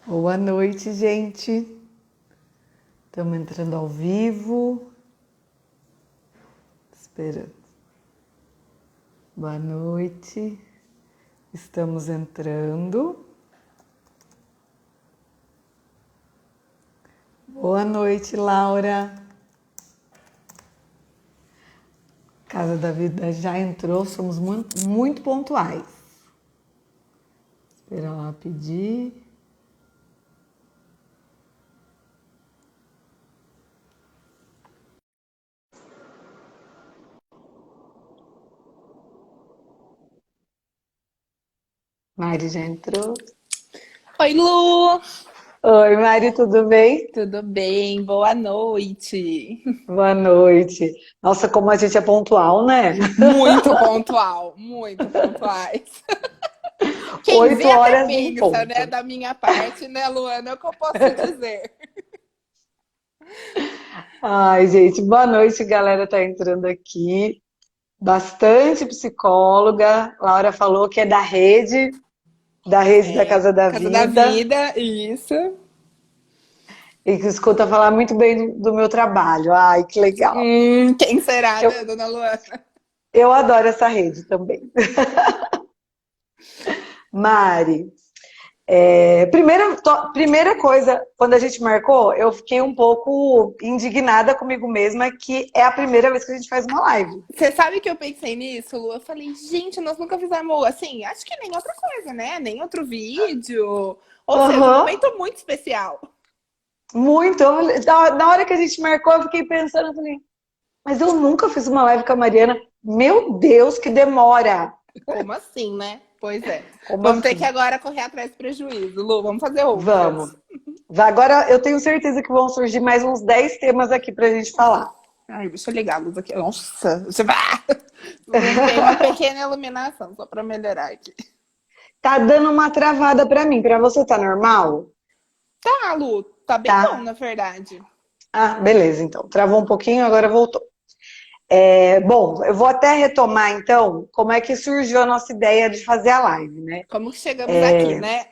Boa noite, gente. Estamos entrando ao vivo. Esperando. Boa noite. Estamos entrando. Boa noite, Laura. Casa da Vida já entrou, somos muito pontuais. Espera lá pedir. Mari já entrou. Oi, Lu! Oi, Mari, tudo bem? Tudo bem? Boa noite. Boa noite. Nossa, como a gente é pontual, né? Muito pontual, muito pontuais. Quem vê Oito até horas em pensa, né, ponto. da minha parte, né, Luana? É o que eu posso dizer. Ai, gente, boa noite, galera tá entrando aqui. Bastante psicóloga. Laura falou que é da rede da É, Casa da Casa da Vida, Vida, isso. e que escuta falar muito bem do meu trabalho. Ai, que legal. Quem será, Eu, né, dona Luana? eu adoro essa rede também. Mari, primeira coisa, quando a gente marcou, eu fiquei um pouco indignada comigo mesma, que é a primeira vez que a gente faz uma live. Você sabe que eu pensei nisso, Lu? Eu falei, gente, nós nunca fizemos assim, acho que nem outra coisa, né? Nem outro vídeo. Ou seja, um Aham, momento muito especial. muito. Na hora que a gente marcou, eu fiquei pensando, eu falei, mas eu nunca fiz uma live com a Mariana. Meu Deus, que demora! Como assim, né? Pois é. Como Vamos ter que assim? agora correr atrás do prejuízo, Lu. Vamos fazer Vamos. outras. Agora eu tenho certeza que vão surgir mais uns 10 temas aqui pra gente falar. Ai, deixa eu ligar a luz aqui. Nossa, você vai. Tem uma pequena iluminação, só para melhorar aqui. Tá dando uma travada pra mim. Pra você tá normal? Tá, Lu, tá bem bom, Tá? na verdade. Ah, beleza, então. Travou um pouquinho, agora voltou. Bom, eu vou até retomar então como é que surgiu a nossa ideia de fazer a live, né? Como que chegamos aqui, né?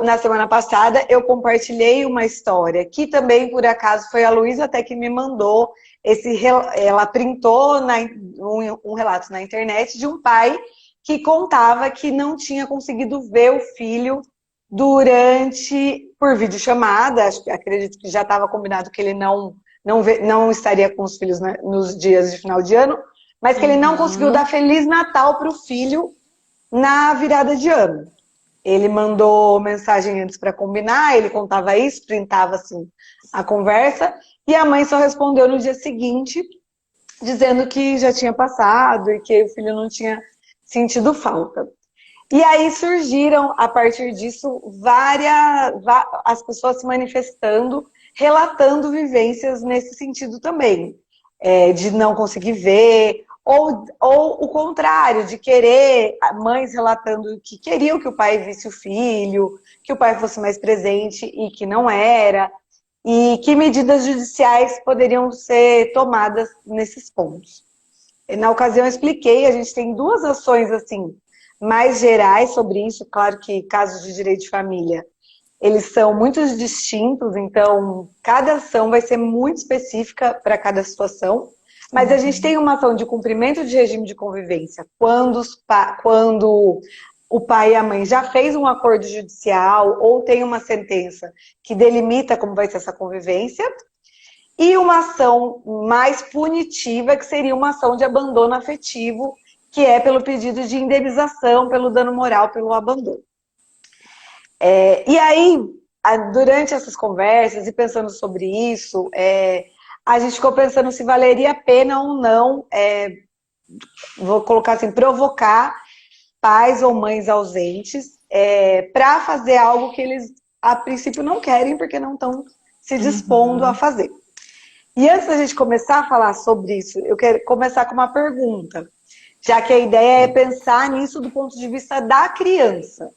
Na semana passada eu compartilhei uma história que também, por acaso, foi a Luísa até que me mandou ela printou um relato na internet de um pai que contava que não tinha conseguido ver o filho por videochamada. Acredito que já estava combinado que ele não estaria com os filhos, né, nos dias de final de ano, mas que ele não conseguiu dar Uhum. Feliz Natal para o filho na virada de ano. Ele mandou mensagem antes para combinar, ele contava isso, printava assim a conversa, e a mãe só respondeu no dia seguinte, dizendo que já tinha passado e que o filho não tinha sentido falta. E aí surgiram, a partir disso, as pessoas se manifestando, relatando vivências nesse sentido também. De não conseguir ver, ou o contrário, de querer, mães relatando que queriam que o pai visse o filho, que o pai fosse mais presente e que não era, e que medidas judiciais poderiam ser tomadas nesses pontos. Na ocasião eu expliquei, a gente tem duas ações assim mais gerais sobre isso. Claro que casos de direito de família, eles são muito distintos, então cada ação vai ser muito específica para cada situação. Mas a gente tem uma ação de cumprimento de regime de convivência quando o pai e a mãe já fez um acordo judicial ou tem uma sentença que delimita como vai ser essa convivência. E uma ação mais punitiva, que seria uma ação de abandono afetivo, que é pelo pedido de indenização, pelo dano moral, pelo abandono. E aí, durante essas conversas e pensando sobre isso, a gente ficou pensando se valeria a pena ou não, vou colocar assim, provocar pais ou mães ausentes para fazer algo que eles, a princípio, não querem, porque não estão se dispondo a Uhum. fazer. E antes da gente começar a falar sobre isso, eu quero começar com uma pergunta, já que a ideia é pensar nisso do ponto de vista da criança.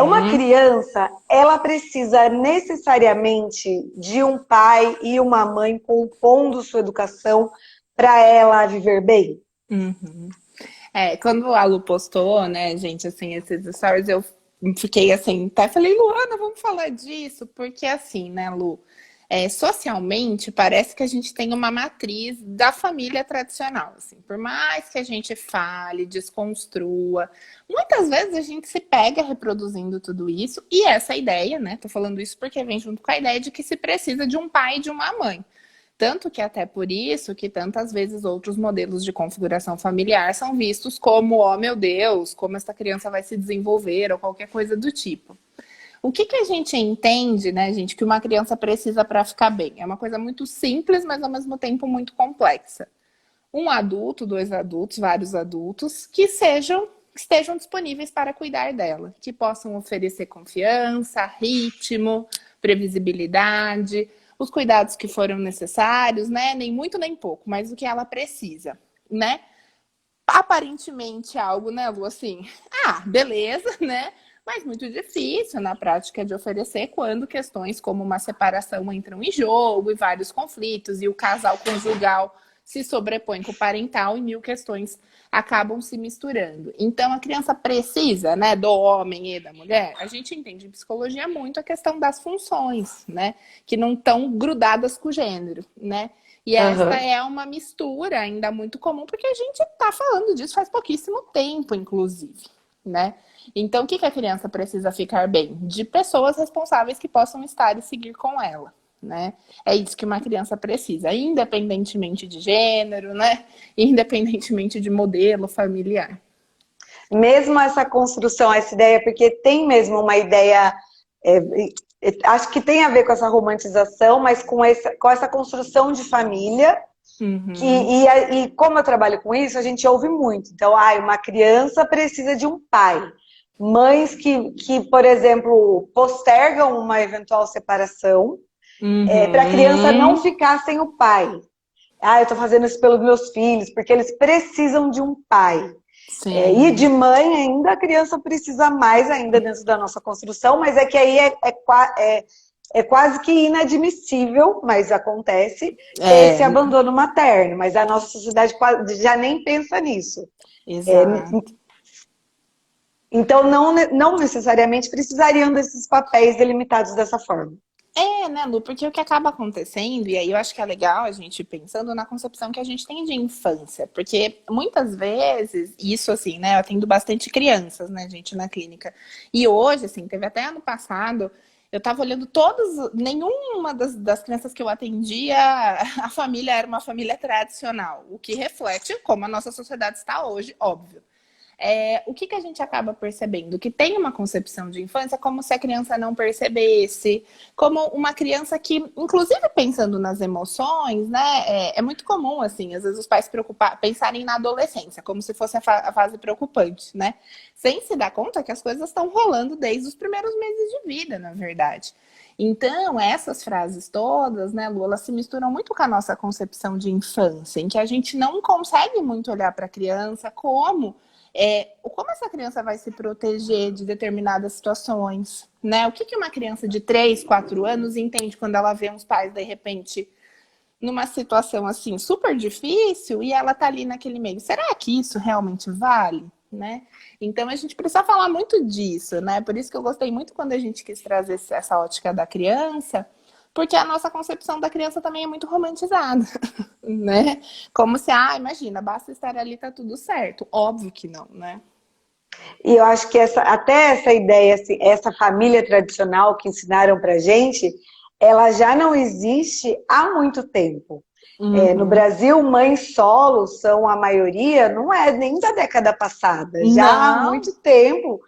Uma Uhum. criança, ela precisa necessariamente de um pai e uma mãe compondo sua educação para ela viver bem? Uhum. Quando a Lu postou, né, gente, assim, esses stories, eu fiquei assim, até falei, Luana, vamos falar disso, porque assim, né, Lu? Socialmente, parece que a gente tem uma matriz da família tradicional. Assim, por mais que a gente fale, desconstrua, muitas vezes a gente se pega reproduzindo tudo isso. E essa ideia, né? Tô falando isso porque vem junto com a ideia de que se precisa de um pai e de uma mãe. Tanto que até por isso que tantas vezes outros modelos de configuração familiar são vistos como, oh meu Deus, como essa criança vai se desenvolver ou qualquer coisa do tipo. O que a gente entende, né, gente, que uma criança precisa para ficar bem? É uma coisa muito simples, mas ao mesmo tempo muito complexa. Um adulto, dois adultos, vários adultos que estejam disponíveis para cuidar dela, que possam oferecer confiança, ritmo, previsibilidade, os cuidados que foram necessários, né? Nem muito nem pouco, mas o que ela precisa, né? Aparentemente algo, né, Lu, assim, beleza, né? Mas muito difícil na prática de oferecer quando questões como uma separação entram em jogo e vários conflitos e o casal conjugal se sobrepõe com o parental e mil questões acabam se misturando. Então a criança precisa, né, do homem e da mulher. A gente entende em psicologia muito a questão das funções, né, que não estão grudadas com o gênero, né? E esta Aham. é uma mistura ainda muito comum, porque a gente está falando disso faz pouquíssimo tempo, inclusive, né? Então, o que a criança precisa ficar bem? De pessoas responsáveis que possam estar e seguir com ela, né? É isso que uma criança precisa, independentemente de gênero, né? Independentemente de modelo familiar. Mesmo essa construção, essa ideia, porque tem mesmo uma ideia, acho que tem a ver com essa romantização, mas com essa construção de família, Uhum. e como eu trabalho com isso, a gente ouve muito. Então, uma criança precisa de um pai. Mães por exemplo, postergam uma eventual separação, para a criança não Uhum. ficar sem o pai. Eu estou fazendo isso pelos meus filhos, porque eles precisam de um pai. E de Sim. mãe ainda, a criança precisa mais ainda dentro da nossa construção, mas é que aí é quase que inadmissível, mas acontece, esse É, abandono materno. Mas a nossa sociedade já nem pensa nisso. exato. Então, não necessariamente precisariam desses papéis delimitados dessa forma. Né, Lu? Porque o que acaba acontecendo, e aí eu acho que é legal a gente pensando na concepção que a gente tem de infância, porque muitas vezes, isso assim, né, eu atendo bastante crianças, né, gente, na clínica, e hoje, assim, teve até ano passado, eu tava olhando nenhuma das crianças que eu atendia, a família era uma família tradicional, o que reflete como a nossa sociedade está hoje, óbvio. O que a gente acaba percebendo? Que tem uma concepção de infância como se a criança não percebesse, como uma criança que, inclusive pensando nas emoções, né? É muito comum, assim, às vezes os pais pensarem na adolescência, como se fosse a fase preocupante, né? Sem se dar conta que as coisas estão rolando desde os primeiros meses de vida, na verdade. Então, essas frases todas, né, Lu, elas se misturam muito com a nossa concepção de infância, em que a gente não consegue muito olhar para a criança como essa criança vai se proteger de determinadas situações, né? O que uma criança de 3, 4 anos entende quando ela vê uns pais, de repente, numa situação assim, super difícil, e ela tá ali naquele meio. Será que isso realmente vale? Né? Então a gente precisa falar muito disso, né? Por isso que eu gostei muito quando a gente quis trazer essa ótica da criança, porque a nossa concepção da criança também é muito romantizada, né? Como se, imagina, basta estar ali, tá tudo certo. Óbvio que não, né? E eu acho que até essa ideia, assim, essa família tradicional que ensinaram pra gente, ela já não existe há muito tempo. No Uhum. Brasil, mães solo são a maioria, não é nem da década passada, já há Não, muito tempo.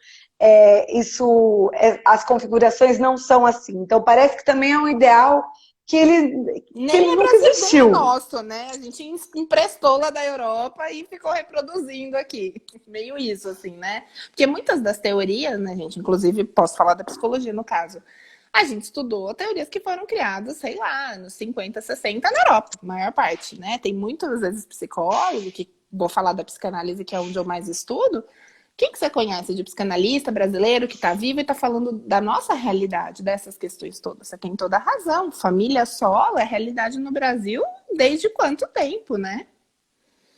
As configurações não são assim. Então parece que também é um ideal que ele nem é nunca brasileiro, nem é existiu. nosso, né? A gente emprestou lá da Europa e ficou reproduzindo aqui. Meio isso, assim, né? Porque muitas das teorias, né, gente? Inclusive, posso falar da psicologia no caso. A gente estudou teorias que foram criadas, sei lá, nos 50, 60 na Europa, a maior parte, né? Tem muitas vezes psicólogo, que vou falar da psicanálise, que é onde eu mais estudo. Quem que você conhece de psicanalista brasileiro que está vivo e está falando da nossa realidade, dessas questões todas? Você tem toda a razão. Família solo é realidade no Brasil desde quanto tempo, né?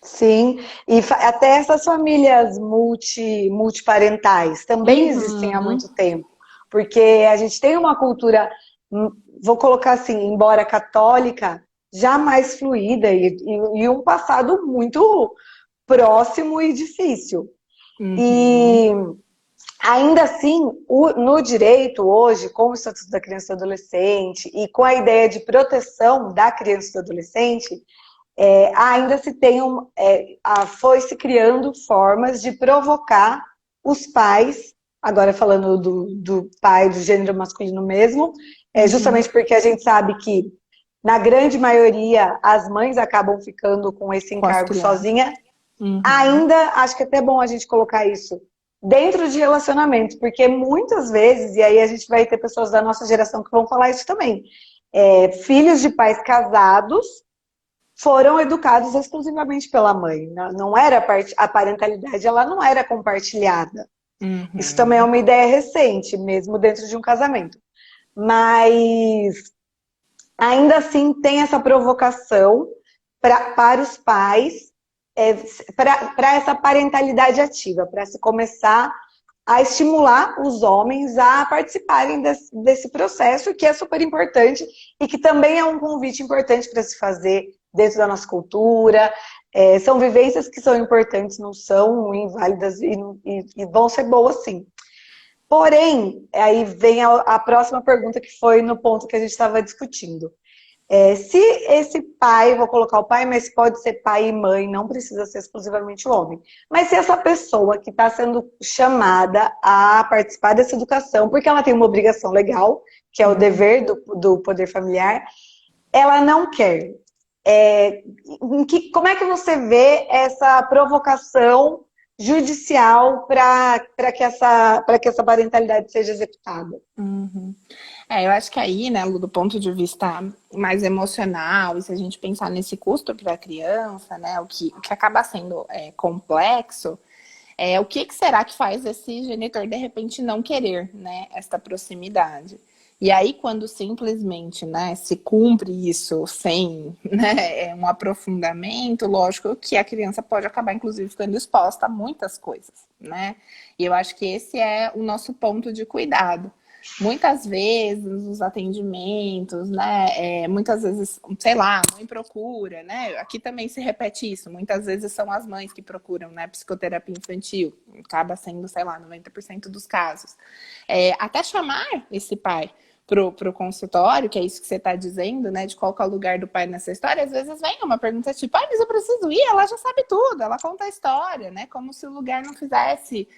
Sim, e até essas famílias multiparentais também existem há Uhum, muito tempo, porque a gente tem uma cultura, vou colocar assim, embora católica, já mais fluida e um passado muito próximo e difícil. uhum, E ainda assim, no direito hoje, com o Estatuto da Criança e do Adolescente e com a ideia de proteção da criança e do adolescente, ainda se tem foi se criando formas de provocar os pais, agora falando do pai do gênero masculino mesmo, uhum. justamente porque a gente sabe que, na grande maioria, as mães acabam ficando com esse Com as encargo crianças. sozinha. Uhum, Ainda acho que é até bom a gente colocar isso dentro de relacionamento, porque muitas vezes, e aí a gente vai ter pessoas da nossa geração que vão falar isso também, filhos de pais casados foram educados exclusivamente pela mãe. Não era a parentalidade, ela não era compartilhada. Isso também é uhum. uma ideia recente, mesmo dentro de um casamento. Mas ainda assim tem essa provocação para os pais, para essa parentalidade ativa, para se começar a estimular os homens a participarem desse processo, que é super importante e que também é um convite importante para se fazer dentro da nossa cultura. São vivências que são importantes, não são inválidas e vão ser boas sim. Porém, aí vem a próxima pergunta que foi no ponto que a gente estava discutindo. Se esse pai, vou colocar o pai, mas pode ser pai e mãe, não precisa ser exclusivamente o homem. Mas se essa pessoa que está sendo chamada a participar dessa educação, porque ela tem uma obrigação legal, que é o Uhum. dever do poder familiar, ela não quer. Como é que você vê essa provocação judicial para que essa parentalidade seja executada? Uhum. Eu acho que aí, né, Lu, do ponto de vista mais emocional, e se a gente pensar nesse custo para a criança, né, o que acaba sendo complexo, o que será que faz esse genitor, de repente, não querer, né, esta proximidade? E aí, quando simplesmente, né, se cumpre isso sem, né, um aprofundamento, lógico que a criança pode acabar, inclusive, ficando exposta a muitas coisas, né? E eu acho que esse é o nosso ponto de cuidado. Muitas vezes os atendimentos, né? Muitas vezes, sei lá, a mãe procura, né? Aqui também se repete isso. Muitas vezes são as mães que procuram, né? Psicoterapia infantil. Acaba sendo, sei lá, 90% dos casos. Até chamar esse pai pro consultório, que é isso que você está dizendo, né? De qual que é o lugar do pai nessa história, às vezes vem uma pergunta tipo, mas eu preciso ir, ela já sabe tudo, ela conta a história, né? Como se o lugar não fizesse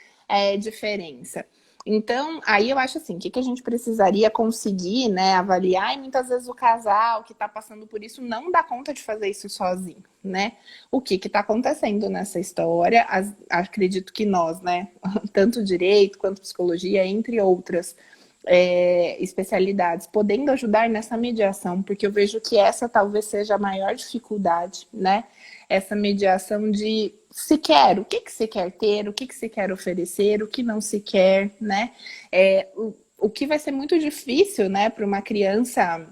diferença. Então, aí eu acho assim, o que a gente precisaria conseguir, né, avaliar, e muitas vezes o casal que está passando por isso não dá conta de fazer isso sozinho, né? O que está acontecendo nessa história? Acredito que nós, né, tanto direito quanto psicologia, entre outras especialidades, podendo ajudar nessa mediação, porque eu vejo que essa talvez seja a maior dificuldade, né? Essa mediação de se quer, o que se quer ter, o que se quer oferecer, o que não se quer, né? O que vai ser muito difícil, né, para uma criança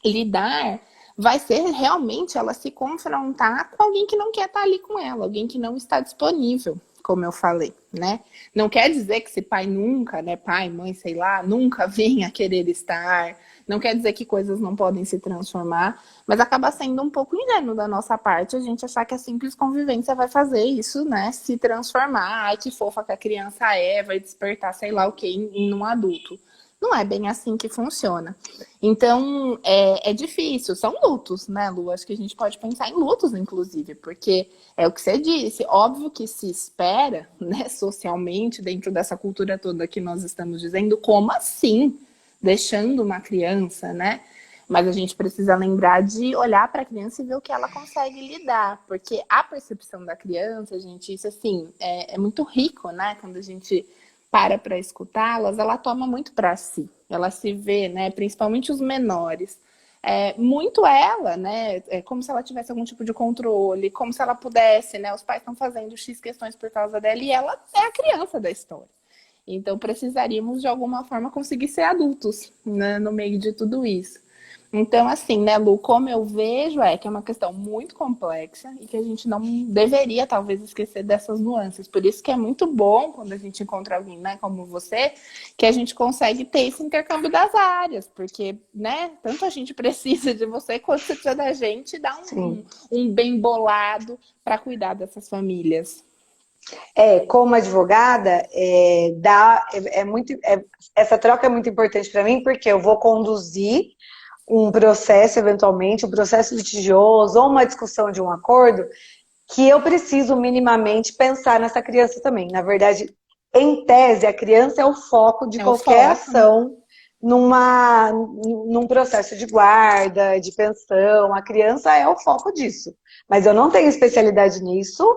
lidar vai ser realmente ela se confrontar com alguém que não quer estar ali com ela, alguém que não está disponível, como eu falei, né? Não quer dizer que esse pai nunca, né, pai, mãe, sei lá, nunca venha querer estar, não quer dizer que coisas não podem se transformar, mas acaba sendo um pouco ingênuo da nossa parte a gente achar que a simples convivência vai fazer isso, né, se transformar, ai que fofa que a criança vai despertar sei lá o que em um adulto. Não é bem assim que funciona. Então, é difícil. São lutos, né, Lu? Acho que a gente pode pensar em lutos, inclusive, porque é o que você disse. Óbvio que se espera, né, socialmente, dentro dessa cultura toda que nós estamos dizendo, como assim? Deixando uma criança, né? Mas a gente precisa lembrar de olhar para a criança e ver o que ela consegue lidar. Porque a percepção da criança, gente, isso assim, é muito rico, né? Quando a gente para escutá-las, ela toma muito para si. Ela se vê, né, principalmente os menores, muito ela, né, como se ela tivesse algum tipo de controle, como se ela pudesse, né, os pais estão fazendo X questões por causa dela e ela é a criança da história. Então precisaríamos de alguma forma conseguir ser adultos, né, no meio de tudo isso. Então, assim, né, Lu, como eu vejo é que é uma questão muito complexa e que a gente não deveria, talvez, esquecer dessas nuances. Por isso que é muito bom quando a gente encontra alguém, né, como você, que a gente consegue ter esse intercâmbio das áreas, porque, né, tanto a gente precisa de você quanto você precisa da gente dar Sim. um bem bolado para cuidar dessas famílias. Como advogada, essa troca é muito importante para mim, porque eu vou conduzir um processo, eventualmente, um processo litigioso ou uma discussão de um acordo, que eu preciso minimamente pensar nessa criança também. Na verdade, em tese, a criança é o foco de É o qualquer foco, né? ação num processo de guarda, de pensão. A criança é o foco disso. Mas eu não tenho especialidade nisso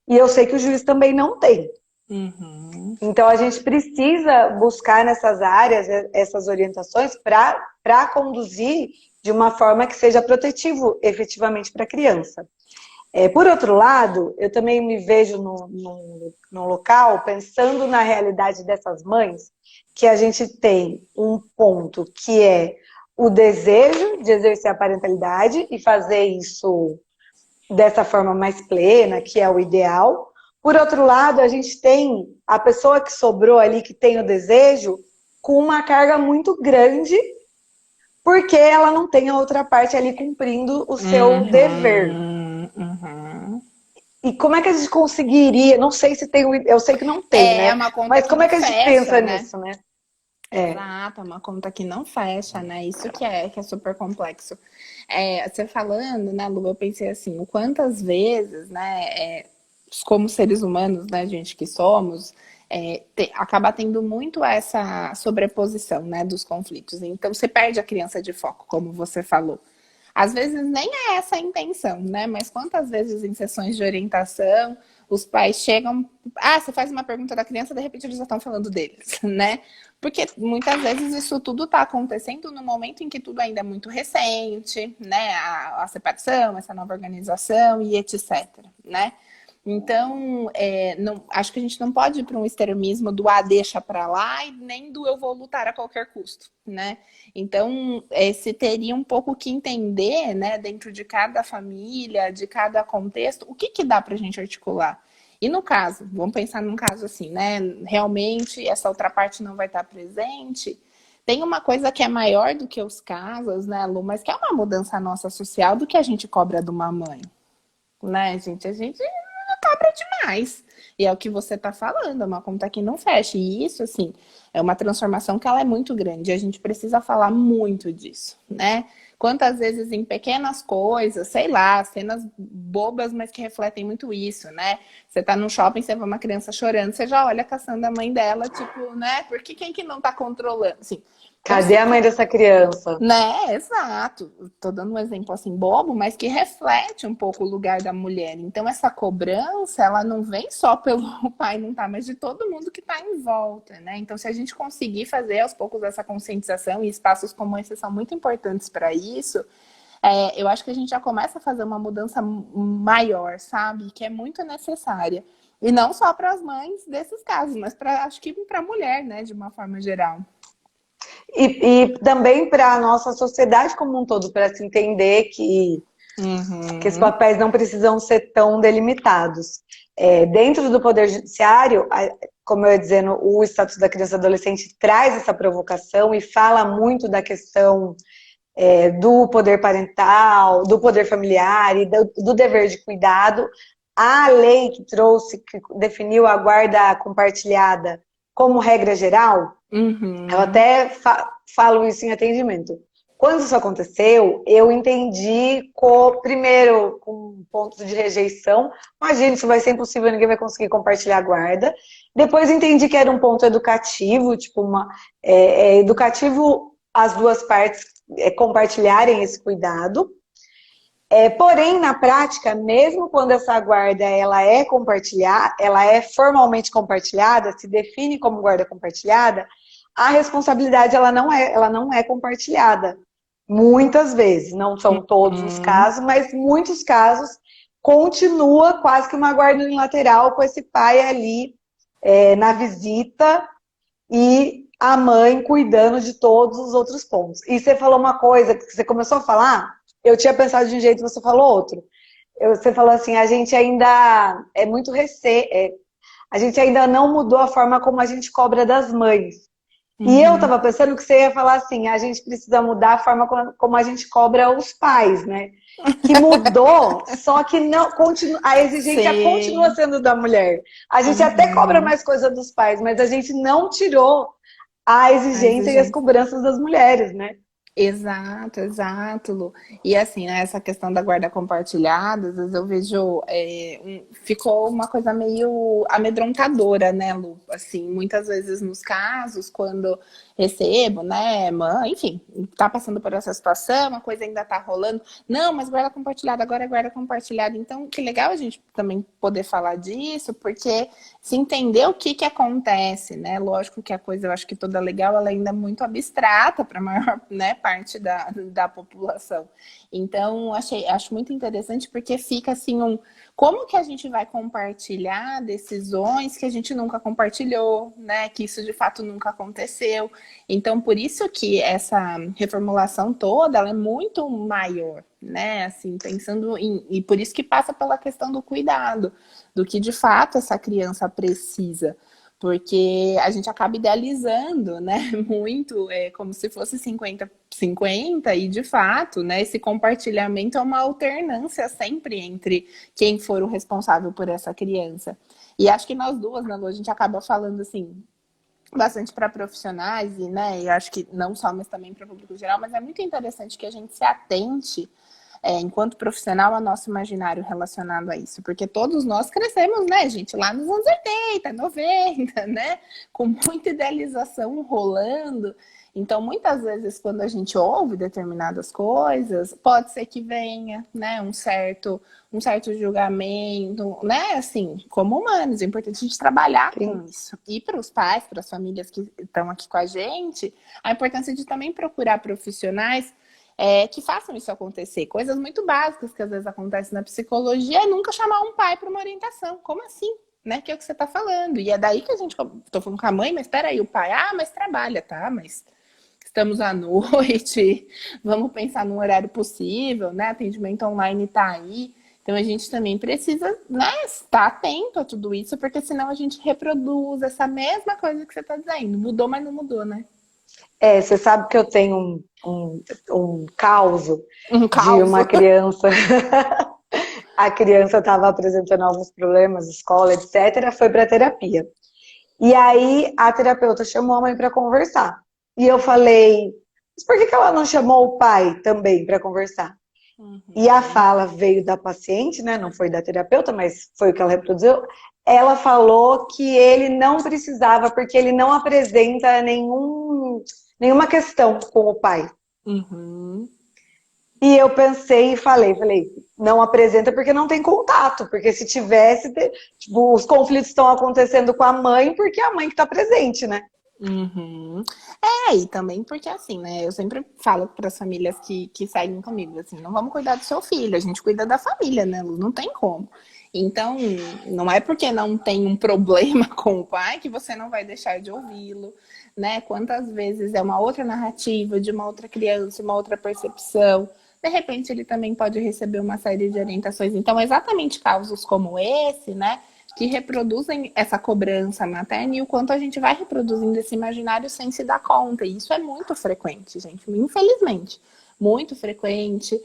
e eu sei que o juiz também não tem. Uhum. Então, a gente precisa buscar nessas áreas essas orientações para conduzir de uma forma que seja protetivo efetivamente para a criança. Por outro lado, eu também me vejo no local pensando na realidade dessas mães, que a gente tem um ponto que é o desejo de exercer a parentalidade e fazer isso dessa forma mais plena, que é o ideal. Por outro lado, a gente tem a pessoa que sobrou ali, que tem o desejo, com uma carga muito grande, porque ela não tem a outra parte ali cumprindo o seu dever. Uhum. Uhum. E como é que a gente conseguiria? Não sei se tem, eu sei que não tem, É né? uma conta Mas que como é não que a gente fecha, pensa né? nisso, né? É. Exato, é uma conta que não fecha, né? Isso que é super complexo. Você falando, né, Lu, eu pensei assim, o quantas vezes, né, como seres humanos, né, gente que somos, acaba tendo muito essa sobreposição, né, dos conflitos. Então, você perde a criança de foco, como você falou. Às vezes nem é essa a intenção, né? Mas quantas vezes em sessões de orientação os pais chegam, você faz uma pergunta da criança, de repente eles já estão falando deles, né? Porque muitas vezes isso tudo está acontecendo no momento em que tudo ainda é muito recente, né? A separação, essa nova organização e etc, né? Então, acho que a gente não pode ir para um extremismo do deixa para lá e nem do eu vou lutar a qualquer custo, né? Então, se teria um pouco que entender, né, dentro de cada família, de cada contexto, o que dá para a gente articular. E no caso, vamos pensar num caso assim, né? Realmente essa outra parte não vai estar presente. Tem uma coisa que é maior do que os casos, né, Lu? Mas que é uma mudança nossa social do que a gente cobra de uma mãe, né, gente? A gente cobra demais. E é o que você está falando, é uma conta que não fecha. E isso, assim, é uma transformação que ela é muito grande. A gente precisa falar muito disso, né? Quantas vezes em pequenas coisas, sei lá, cenas bobas, mas que refletem muito isso, né? Você tá no shopping, você vê uma criança chorando, você já olha caçando a mãe dela, tipo, né? Porque quem que não tá controlando? Assim, então, Cadê a mãe dessa criança? né, exato. Tô dando um exemplo assim bobo, mas que reflete um pouco o lugar da mulher. Então essa cobrança, ela não vem só pelo pai não tá, mas de todo mundo que tá em volta, né? Então se a gente conseguir fazer aos poucos essa conscientização e espaços como esse são muito importantes para isso, eu acho que a gente já começa a fazer uma mudança maior, sabe? Que é muito necessária. E não só para as mães desses casos, mas para acho que para a mulher, né, de uma forma geral. E também para a nossa sociedade como um todo, para se entender que os Uhum. papéis não precisam ser tão delimitados. Dentro do Poder Judiciário, como eu ia dizendo, o Estatuto da Criança e Adolescente traz essa provocação e fala muito da questão do poder parental, do poder familiar e do dever de cuidado. A lei que trouxe, que definiu a guarda compartilhada como regra geral, eu Uhum. até falo isso em atendimento. Quando isso aconteceu, eu entendi, primeiro, com pontos de rejeição. Imagina, isso vai ser impossível, ninguém vai conseguir compartilhar a guarda. Depois entendi que era um ponto educativo, tipo, educativo as duas partes compartilharem esse cuidado. Porém, na prática, mesmo quando essa guarda ela é compartilhada, ela é formalmente compartilhada, se define como guarda compartilhada, a responsabilidade ela não é compartilhada. Muitas vezes, não são todos os Uhum. casos, mas muitos casos continua quase que uma guarda unilateral com esse pai ali na visita e a mãe cuidando de todos os outros pontos. E você falou uma coisa, que você começou a falar, eu tinha pensado de um jeito, você falou outro. Você falou assim, a gente ainda é muito a gente ainda não mudou a forma como a gente cobra das mães. E eu Uhum. tava pensando que você ia falar assim, a gente precisa mudar a forma como a gente cobra os pais, né? Que mudou, só que não a exigência continua Sim. sendo da mulher. A gente até cobra Uhum. mais coisa dos pais, mas a gente não tirou a A exigência e as exigência. cobranças das mulheres, né? Exato, exato, Lu. E assim, né, essa questão da guarda compartilhada, às vezes eu vejo, ficou uma coisa meio amedrontadora, né, Lu? Assim, muitas vezes nos casos, quando recebo, né, mãe, enfim, tá passando por essa situação, a coisa ainda tá rolando. Não, mas guarda compartilhada, agora é guarda compartilhada. Então, que legal a gente também poder falar disso, porque se entender o que que acontece, né? Lógico que a coisa, eu acho que toda legal, ela ainda é muito abstrata para a maior, né, parte da população. Então, acho muito interessante porque fica assim como que a gente vai compartilhar decisões que a gente nunca compartilhou, né? Que isso de fato nunca aconteceu. Então, por isso que essa reformulação toda, ela é muito maior, né? Assim, pensando e por isso que passa pela questão do cuidado, do que de fato essa criança precisa. Porque a gente acaba idealizando, né, muito, como se fosse 50-50, e de fato, né, esse compartilhamento é uma alternância sempre entre quem for o responsável por essa criança. E acho que nós duas, né, Lu, a gente acaba falando assim, bastante para profissionais, e, né, e acho que não só, mas também para o público geral, mas é muito interessante que a gente se atente enquanto profissional, a nosso imaginário relacionado a isso. Porque todos nós crescemos, né, gente, lá nos anos 80, 90, né? Com muita idealização rolando. Então, muitas vezes, quando a gente ouve determinadas coisas, pode ser que venha, né, um certo julgamento, né, assim, como humanos, é importante a gente trabalhar com Sim. isso. E para os pais, para as famílias que estão aqui com a gente, a importância de também procurar profissionais que façam isso acontecer. Coisas muito básicas que às vezes acontecem na psicologia é nunca chamar um pai para uma orientação. Como assim? Né? Que é o que você está falando. E é daí que a gente. Estou falando com a mãe, mas espera aí, o pai, mas trabalha, tá? Mas estamos à noite, vamos pensar num horário possível, né? Atendimento online está aí. Então a gente também precisa, né, estar atento a tudo isso, porque senão a gente reproduz essa mesma coisa que você está dizendo. Mudou, mas não mudou, né? Você sabe que eu tenho um caso Um de caos. uma criança. A criança estava apresentando alguns problemas, escola, etc. Foi para terapia. E aí a terapeuta chamou a mãe para conversar. E eu falei, mas por que ela não chamou o pai também para conversar? E a Uhum. fala veio da paciente, né? Não foi da terapeuta, mas foi o que ela reproduziu. Ela falou que ele não precisava, porque ele não apresenta nenhuma questão com o pai. Uhum. E eu pensei e falei, não apresenta porque não tem contato, porque se tivesse, tipo, os conflitos estão acontecendo com a mãe porque é a mãe que está presente, né? Uhum. E também porque assim, né? Eu sempre falo para as famílias que seguem comigo, assim, não vamos cuidar do seu filho, a gente cuida da família, né, Lu? Não tem como. Então, não é porque não tem um problema com o pai que você não vai deixar de ouvi-lo, né? Quantas vezes é uma outra narrativa de uma outra criança, uma outra percepção. De repente, ele também pode receber uma série de orientações. Então, exatamente casos como esse, né? Que reproduzem essa cobrança materna e o quanto a gente vai reproduzindo esse imaginário sem se dar conta. E isso é muito frequente, gente, infelizmente. Muito frequente.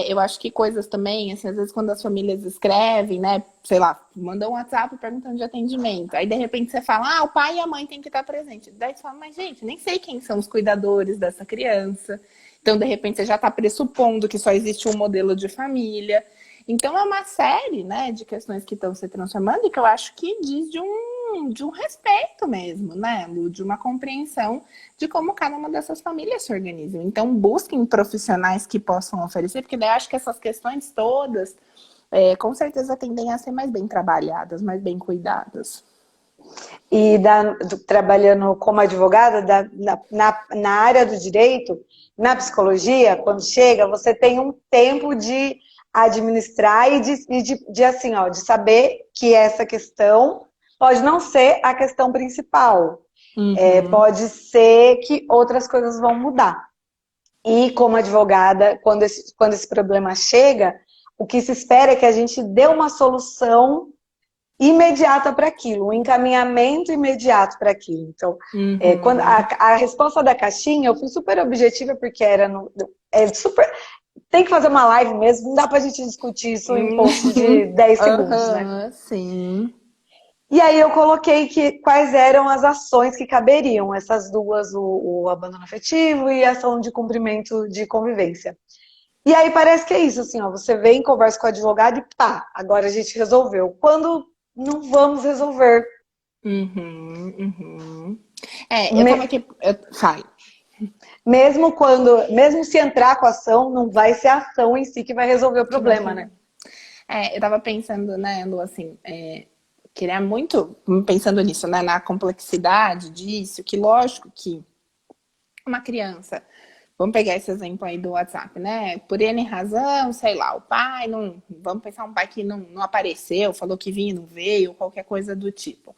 Eu acho que coisas também, assim, às vezes quando as famílias escrevem, né, sei lá, mandam um WhatsApp perguntando de atendimento. Aí, de repente, você fala, o pai e a mãe têm que estar presentes. Daí você fala, mas, gente, nem sei quem são os cuidadores dessa criança. Então, de repente, você já está pressupondo que só existe um modelo de família. Então é uma série, né, de questões que estão se transformando e que eu acho que diz de um respeito mesmo, né, Lu? De uma compreensão de como cada uma dessas famílias se organizam. Então busquem profissionais que possam oferecer, porque daí eu acho que essas questões todas com certeza tendem a ser mais bem trabalhadas, mais bem cuidadas. E trabalhando como advogada na área do direito, na psicologia, quando chega, você tem um tempo de administrar e de assim, ó, de saber que essa questão pode não ser a questão principal. Uhum. Pode ser que outras coisas vão mudar. E como advogada, quando esse problema chega, o que se espera é que a gente dê uma solução imediata para aquilo, um encaminhamento imediato para aquilo. Então, quando Uhum. a resposta da caixinha, eu fui super objetiva, porque era super. Tem que fazer uma live mesmo, não dá pra gente discutir isso em post de 10 segundos, né? Aham, sim. E aí eu coloquei quais eram as ações que caberiam, essas duas, o abandono afetivo e a ação de cumprimento de convivência. E aí parece que é isso, assim, ó, você vem, conversa com o advogado e pá, agora a gente resolveu. Quando não vamos resolver. Uhum, uhum. Eu tava Me- aqui. Fale. mesmo se entrar com a ação, não vai ser a ação em si que vai resolver o Que vai problema, né? resolver. Eu tava pensando, né, Lu, assim, queria muito, pensando nisso, né, na complexidade disso, que lógico que uma criança, vamos pegar esse exemplo aí do WhatsApp, né, por N razão, sei lá, o pai não, vamos pensar um pai que não apareceu, falou que vinha e não veio, qualquer coisa do tipo.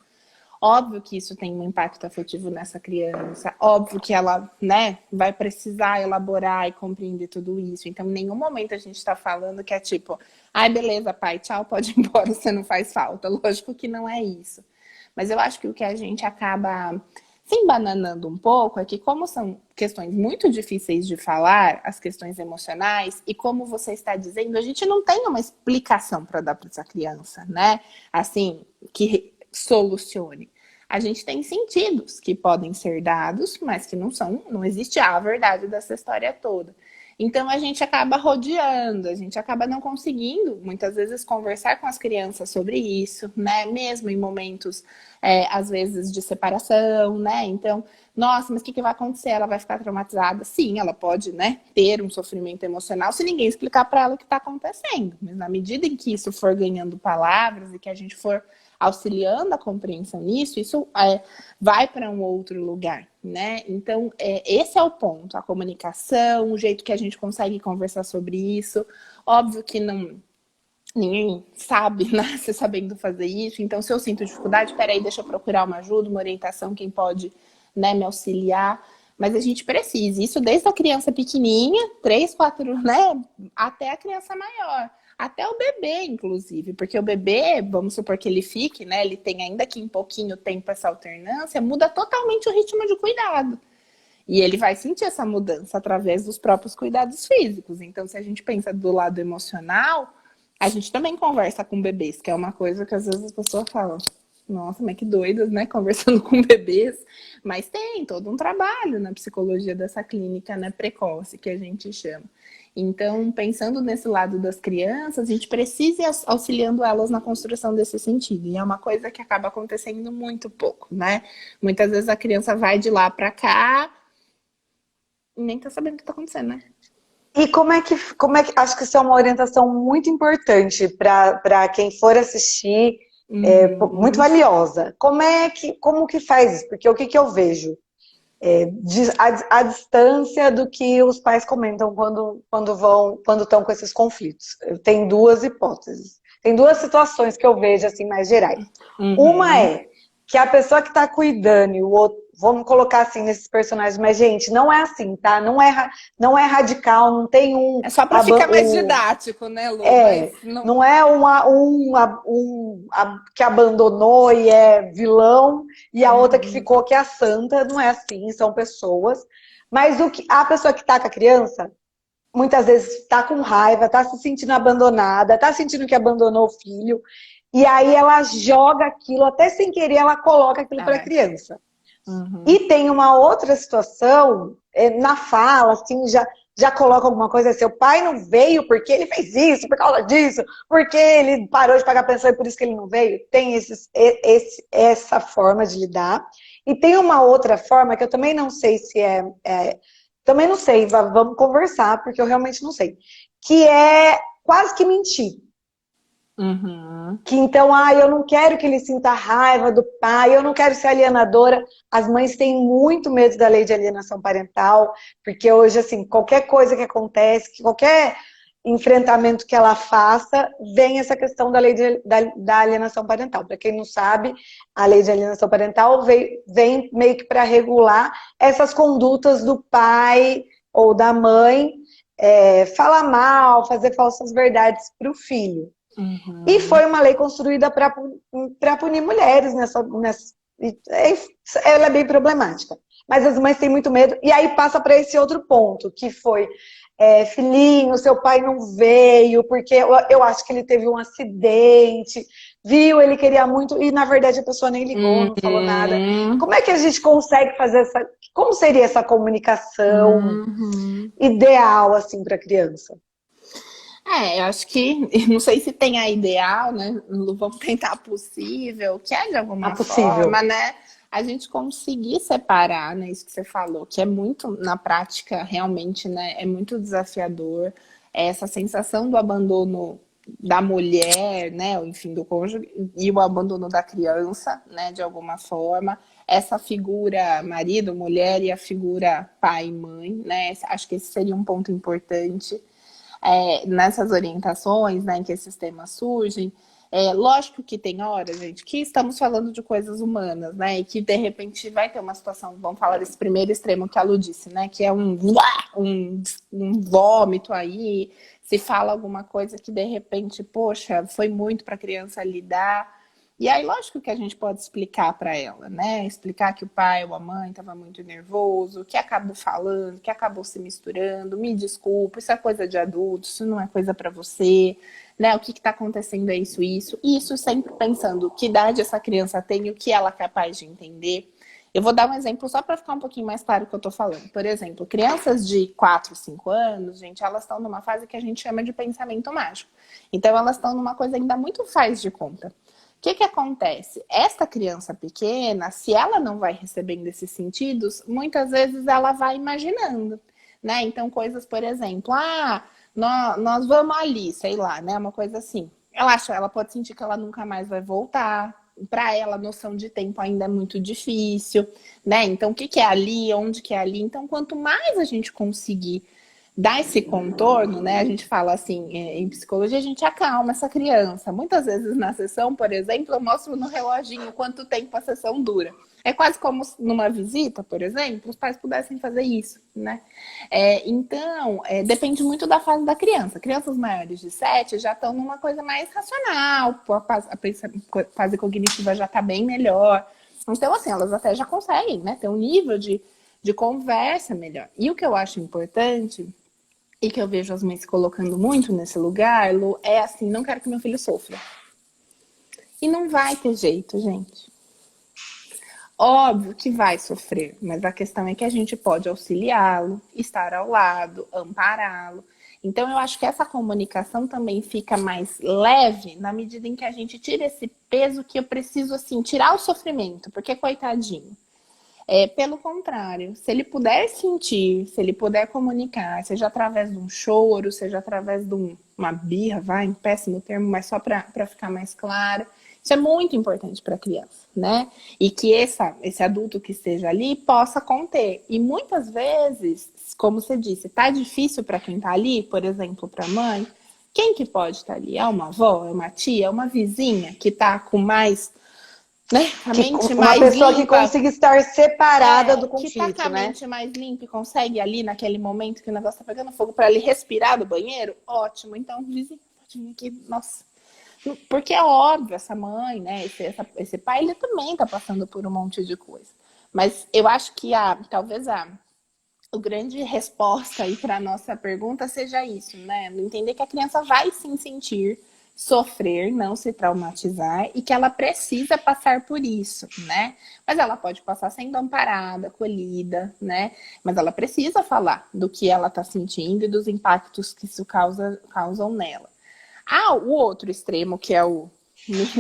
Óbvio que isso tem um impacto afetivo nessa criança, óbvio que ela, né, vai precisar elaborar e compreender tudo isso. Então, em nenhum momento a gente está falando que é tipo, ai, beleza, pai, tchau, pode ir embora, você não faz falta. Lógico que não é isso. Mas eu acho que o que a gente acaba se embananando um pouco é que, como são questões muito difíceis de falar, as questões emocionais, e como você está dizendo, a gente não tem uma explicação para dar para essa criança, né? Assim, que solucione. A gente tem sentidos que podem ser dados, mas que não são, não existe a verdade dessa história toda. Então a gente acaba rodeando, a gente acaba não conseguindo muitas vezes conversar com as crianças sobre isso, né? Mesmo em momentos, às vezes, de separação, né? Então, nossa, mas o que vai acontecer? Ela vai ficar traumatizada? Sim, ela pode, né, ter um sofrimento emocional se ninguém explicar para ela o que está acontecendo. Mas na medida em que isso for ganhando palavras e que a gente for auxiliando a compreensão nisso, isso vai para um outro lugar, né? Então, esse é o ponto, a comunicação, o jeito que a gente consegue conversar sobre isso. Óbvio que não, ninguém sabe, nasce sabendo fazer isso, então se eu sinto dificuldade, peraí, deixa eu procurar uma ajuda, uma orientação, quem pode, né, me auxiliar. Mas a gente precisa, isso desde a criança pequenininha, 3, 4, né, até a criança maior. Até o bebê, inclusive, porque o bebê, vamos supor que ele fique, né? Ele tem ainda que em pouquinho tempo essa alternância, muda totalmente o ritmo de cuidado. E ele vai sentir essa mudança através dos próprios cuidados físicos. Então, se a gente pensa do lado emocional, a gente também conversa com bebês, que é uma coisa que às vezes as pessoas falam, nossa, mas que doidas, né? Conversando com bebês. Mas tem todo um trabalho na psicologia dessa clínica, né, precoce, que a gente chama. Então, pensando nesse lado das crianças, a gente precisa ir auxiliando elas na construção desse sentido. E é uma coisa que acaba acontecendo muito pouco, né? Muitas vezes a criança vai de lá para cá e nem tá sabendo o que tá acontecendo, né? E acho que isso é uma orientação muito importante para quem for assistir, muito Uhum. valiosa. Como que faz isso? Porque o que eu vejo? A distância do que os pais comentam quando estão com esses conflitos. Tem duas hipóteses. Tem duas situações que eu vejo assim mais gerais. Uma Uhum. é que a pessoa que está cuidando e o outro, vamos colocar assim nesses personagens, mas gente, não é assim, tá? Não é radical, não tem É só para ficar mais didático, né, Lu? Mas não. não é que abandonou e é vilão e a outra que Uhum. ficou que é a santa, não é assim, são pessoas. Mas a pessoa que está com a criança, muitas vezes está com raiva, está se sentindo abandonada, está sentindo que abandonou o filho, e aí ela joga aquilo, até sem querer, ela coloca aquilo para a É. criança. Uhum. E tem uma outra situação, na fala, assim, já coloca alguma coisa, seu pai não veio porque ele fez isso, por causa disso, porque ele parou de pagar pensão e por isso que ele não veio. Tem essa forma de lidar. E tem uma outra forma que eu também não sei se também não sei, vamos conversar, porque eu realmente não sei. Que é quase que mentir. Uhum. Que então, eu não quero que ele sinta raiva do pai, eu não quero ser alienadora. As mães têm muito medo da lei de alienação parental, porque hoje, assim, qualquer coisa que acontece, enfrentamento que ela faça, vem essa questão da lei da alienação parental. Para quem não sabe, a lei de alienação parental vem meio que para regular essas condutas do pai ou da mãe, falar mal, fazer falsas verdades para o filho. E foi uma lei construída para punir mulheres ela é bem problemática. Mas as mães têm muito medo. E aí passa para esse outro ponto, que foi, filhinho, seu pai não veio, porque eu acho que ele teve um acidente, viu, ele queria muito, e na verdade a pessoa nem ligou, não falou nada. Como é que a gente consegue fazer essa... Como seria essa comunicação ideal, assim, para a criança? Eu acho que, não sei se tem a ideal, né? Vamos tentar possível, que é de alguma forma, né? A gente conseguir separar, né? Isso que você falou, que é muito, na prática, realmente, né? É muito desafiador. Essa sensação do abandono da mulher, né? Ou, enfim, do cônjuge, e o abandono da criança, né? De alguma forma. Essa figura marido, mulher e a figura pai e mãe, né? Acho que esse seria um ponto importante. Nessas orientações, né, em que esses temas surgem, lógico que tem horas, gente, que estamos falando de coisas humanas, né, e que de repente vai ter uma situação, vamos falar desse primeiro extremo que a Lu disse, né, que é um vômito aí, se fala alguma coisa que de repente, poxa, foi muito para a criança lidar. E aí, lógico que a gente pode explicar para ela, né? Explicar que o pai ou a mãe estava muito nervoso, que acabou falando, que acabou se misturando, me desculpa, isso é coisa de adulto, isso não é coisa para você, né? O que está acontecendo é isso, isso. E isso sempre pensando que idade essa criança tem e o que ela é capaz de entender. Eu vou dar um exemplo só para ficar um pouquinho mais claro o que eu estou falando. Por exemplo, crianças de 4, 5 anos, gente, elas estão numa fase que a gente chama de pensamento mágico. Então, elas estão numa coisa ainda muito faz de conta. O que acontece? Esta criança pequena, se ela não vai recebendo esses sentidos, muitas vezes ela vai imaginando, né? Então, coisas, por exemplo, nós vamos ali, sei lá, né? Uma coisa assim. Ela pode sentir que ela nunca mais vai voltar. Para ela, a noção de tempo ainda é muito difícil, né? Então, o que é ali? Onde que é ali? Então, quanto mais a gente conseguir dar esse contorno, né? A gente fala assim, em psicologia, a gente acalma essa criança. Muitas vezes na sessão, por exemplo, eu mostro no reloginho quanto tempo a sessão dura. É quase como numa visita, por exemplo, os pais pudessem fazer isso, né? Então, depende muito da fase da criança. Crianças maiores de 7 já estão numa coisa mais racional, a fase cognitiva já está bem melhor. Então, assim, elas até já conseguem, né? Ter um nível de conversa melhor. E o que eu acho importante e que eu vejo as mães se colocando muito nesse lugar, Lu, é assim, não quero que meu filho sofra. E não vai ter jeito, gente. Óbvio que vai sofrer, mas a questão é que a gente pode auxiliá-lo, estar ao lado, ampará-lo. Então, eu acho que essa comunicação também fica mais leve na medida em que a gente tira esse peso que eu preciso, assim, tirar o sofrimento, porque coitadinho. Pelo contrário, se ele puder sentir, se ele puder comunicar, seja através de um choro, seja através de uma birra, vai, um péssimo termo, mas só para ficar mais claro, isso é muito importante para a criança, né? E que esse adulto que esteja ali possa conter. E muitas vezes, como você disse, tá difícil para quem tá ali, por exemplo, para a mãe, quem que pode estar ali? É uma avó, é uma tia, é uma vizinha que tá com mais... Né? Uma pessoa que consiga estar separada do conflito, que tá com a mente mais limpa e consegue ali naquele momento que o negócio tá pegando fogo para ele respirar do banheiro, ótimo. Então, vizinho, aqui, nossa. Porque é óbvio, essa mãe, né, esse pai, ele também tá passando por um monte de coisa. Mas eu acho que talvez a grande resposta aí para nossa pergunta seja isso, né? Entender que a criança vai sim sentir sofrer, não se traumatizar e que ela precisa passar por isso, né? Mas ela pode passar sendo amparada, acolhida, né? Mas ela precisa falar do que ela está sentindo e dos impactos que isso causam nela. O outro extremo, que é o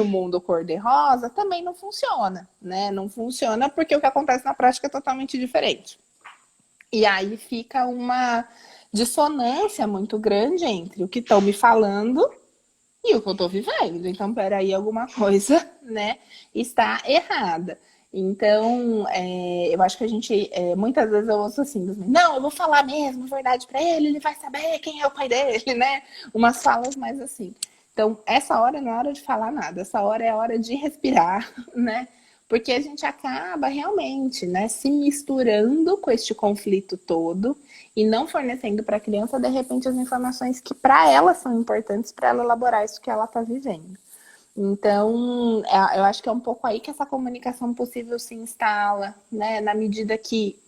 mundo cor-de-rosa, também não funciona, né? Não funciona porque o que acontece na prática é totalmente diferente. E aí fica uma dissonância muito grande entre o que estão me falando e o que eu tô vivendo. Então, peraí, alguma coisa, né, está errada. Então, eu acho que a gente, muitas vezes eu ouço assim, não, eu vou falar mesmo a verdade pra ele vai saber quem é o pai dele, né? Umas falas mais assim. Então, essa hora não é hora de falar nada, essa hora é hora de respirar, né? Porque a gente acaba realmente, né, se misturando com este conflito todo e não fornecendo para a criança, de repente, as informações que para ela são importantes para ela elaborar isso que ela está vivendo. Então, eu acho que é um pouco aí que essa comunicação possível se instala, né? Na medida que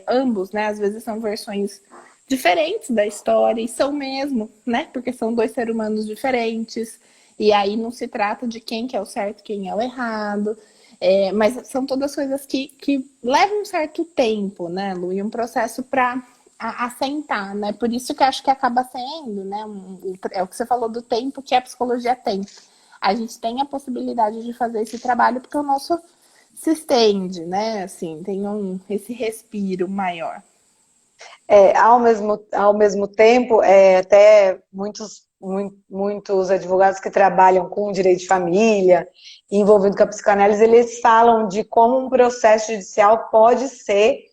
ambos, né, às vezes são versões diferentes da história, e são mesmo, né? Porque são dois seres humanos diferentes, e aí não se trata de quem que é o certo, quem é o errado. Mas são todas coisas que levam um certo tempo, né, Lu? E um processo para assentar, né? Por isso que eu acho que acaba sendo, né? É o que você falou do tempo que a psicologia tem. A gente tem a possibilidade de fazer esse trabalho porque o nosso se estende, né? Assim, tem esse respiro maior. Ao mesmo tempo, até muitos advogados que trabalham com direito de família, envolvido com a psicanálise, eles falam de como um processo judicial pode ser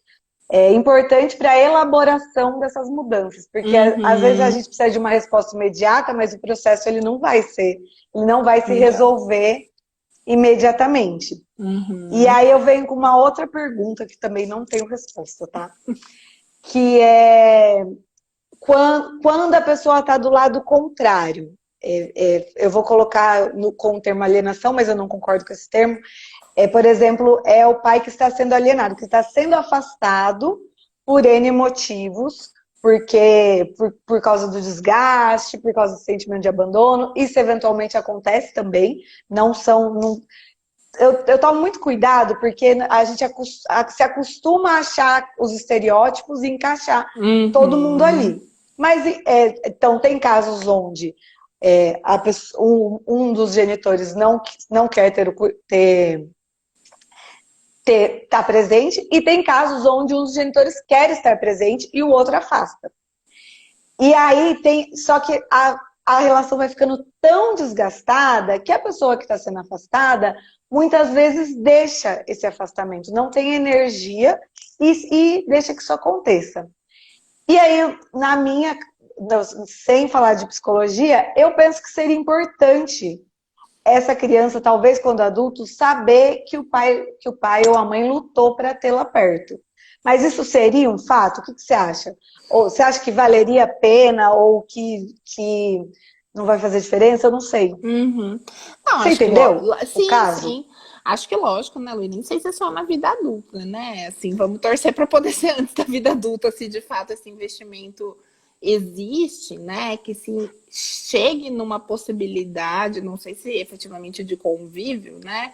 importante para a elaboração dessas mudanças, porque às vezes a Uhum. gente precisa de uma resposta imediata, mas o processo ele não vai se Exato. resolver imediatamente. E Uhum. aí eu venho com uma outra pergunta que também não tenho resposta, tá? Que é quando a pessoa está do lado contrário. Eu vou colocar com o termo alienação, mas eu não concordo com esse termo. Por exemplo, é o pai que está sendo alienado, que está sendo afastado por N motivos, porque por causa do desgaste, por causa do sentimento de abandono. Isso eventualmente acontece também. Não são. Não, eu tomo muito cuidado, porque a gente se acostuma a achar os estereótipos e encaixar todo mundo Uhum. ali. Mas, então, tem casos onde um dos genitores não quer estar presente, e tem casos onde um dos genitores quer estar presente e o outro afasta. E aí só que a relação vai ficando tão desgastada que a pessoa que está sendo afastada muitas vezes deixa esse afastamento, não tem energia e deixa que isso aconteça. E aí, sem falar de psicologia, eu penso que seria importante essa criança, talvez quando adulto, saber que o pai ou a mãe lutou para tê-la perto. Mas isso seria um fato? O que você acha? Ou você acha que valeria a pena ou que não vai fazer diferença? Eu não sei. Uhum. Não, Você acho que entendeu o sim, caso? sim. Acho que lógico, né, Luiz? Nem sei se é só na vida adulta, né? Assim, vamos torcer para poder ser antes da vida adulta, se de fato esse investimento existe, né? Que se chegue numa possibilidade, não sei se efetivamente de convívio, né?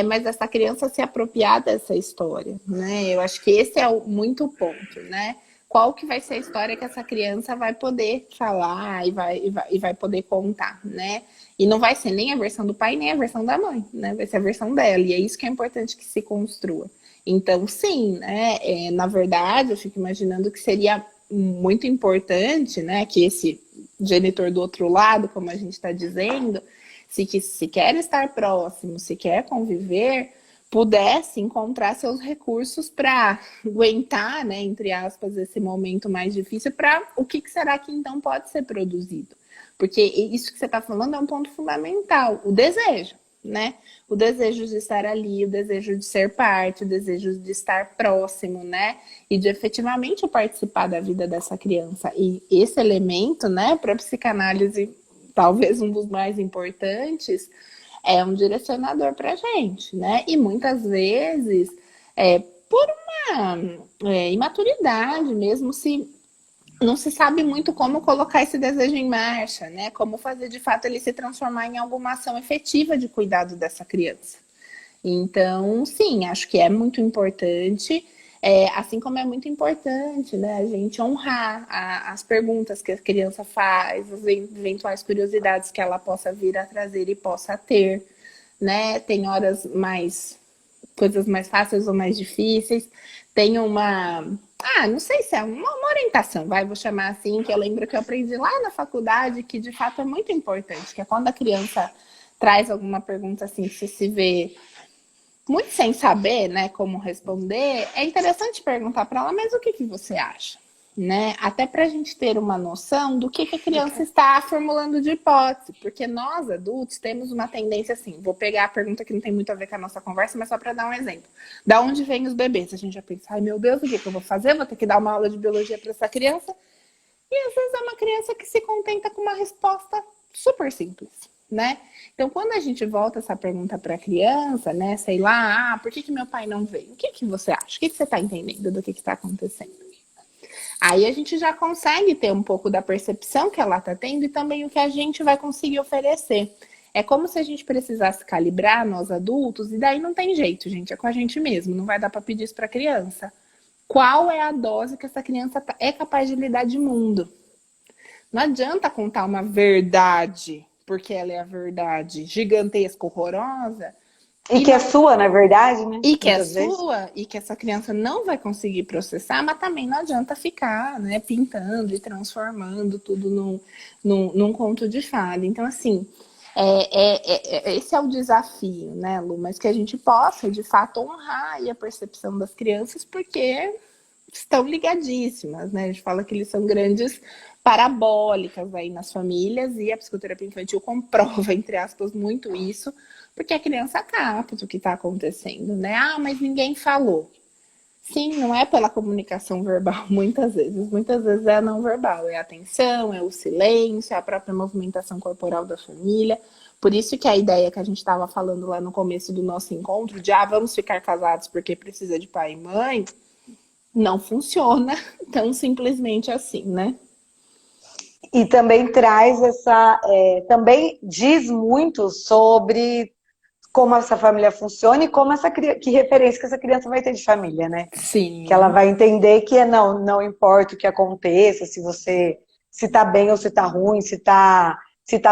Mas essa criança se apropriar dessa história, né? Eu acho que esse é muito o ponto, né? Qual que vai ser a história que essa criança vai poder falar e vai poder contar, né? E não vai ser nem a versão do pai, nem a versão da mãe, né? Vai ser a versão dela. E é isso que é importante que se construa. Então, sim, né? Na verdade, eu fico imaginando que seria muito importante, né? Que esse genitor do outro lado, como a gente está dizendo, se quer estar próximo, se quer conviver, pudesse encontrar seus recursos para aguentar, né, entre aspas, esse momento mais difícil, para o que será que então pode ser produzido. Porque isso que você está falando é um ponto fundamental, o desejo, né? O desejo de estar ali, o desejo de ser parte, o desejo de estar próximo, né? E de efetivamente participar da vida dessa criança. E esse elemento, né, para a psicanálise, talvez um dos mais importantes, é um direcionador para a gente, né? E muitas vezes, por uma imaturidade mesmo, se não se sabe muito como colocar esse desejo em marcha, né? Como fazer de fato ele se transformar em alguma ação efetiva de cuidado dessa criança. Então, sim, acho que é muito importante, assim como é muito importante, né, a gente honrar as perguntas que a criança faz, as eventuais curiosidades que ela possa vir a trazer e possa ter, né? Tem horas coisas mais fáceis ou mais difíceis. Tem não sei se é uma orientação, vou chamar assim, que eu lembro que eu aprendi lá na faculdade, que de fato é muito importante, que é quando a criança traz alguma pergunta assim, que você se vê muito sem saber, né, como responder, é interessante perguntar para ela, mas o que você acha? Né? Até para a gente ter uma noção do que a criança está formulando de hipótese, porque nós adultos temos uma tendência assim, vou pegar a pergunta que não tem muito a ver com a nossa conversa, mas só para dar um exemplo. Da onde vêm os bebês? A gente já pensa, ai meu Deus, o que eu vou fazer? Vou ter que dar uma aula de biologia para essa criança. E às vezes é uma criança que se contenta com uma resposta super simples, né? Então, quando a gente volta essa pergunta para a criança, né, sei lá, por que meu pai não veio? O que você acha? O que você está entendendo do que está acontecendo? Aí a gente já consegue ter um pouco da percepção que ela está tendo e também o que a gente vai conseguir oferecer. É como se a gente precisasse calibrar nós adultos, e daí não tem jeito, gente, é com a gente mesmo, não vai dar para pedir isso para a criança. Qual é a dose que essa criança é capaz de lidar de mundo? Não adianta contar uma verdade, porque ela é a verdade gigantesca, horrorosa. E que é sua, na verdade, né? E que é Muitas vezes. sua, e que essa criança não vai conseguir processar, mas também não adianta ficar, né, pintando e transformando tudo num conto de fada. Então, assim, esse é o desafio, né, Lu? Mas que a gente possa, de fato, honrar aí a percepção das crianças, porque estão ligadíssimas, né? A gente fala que eles são grandes parabólicas aí nas famílias, e a psicoterapia infantil comprova, entre aspas, muito isso, porque a criança capta o que está acontecendo, né? Ah, mas ninguém falou. Sim, não é pela comunicação verbal, muitas vezes é a não verbal, é a atenção, é o silêncio, é a própria movimentação corporal da família. Por isso que a ideia que a gente estava falando lá no começo do nosso encontro, de vamos ficar casados porque precisa de pai e mãe, não funciona tão simplesmente assim, né? E também traz essa. Também diz muito sobre como essa família funciona e como que referência que essa criança vai ter de família, né? Sim. Que ela vai entender que não importa o que aconteça, se você se tá bem ou se tá ruim, se tá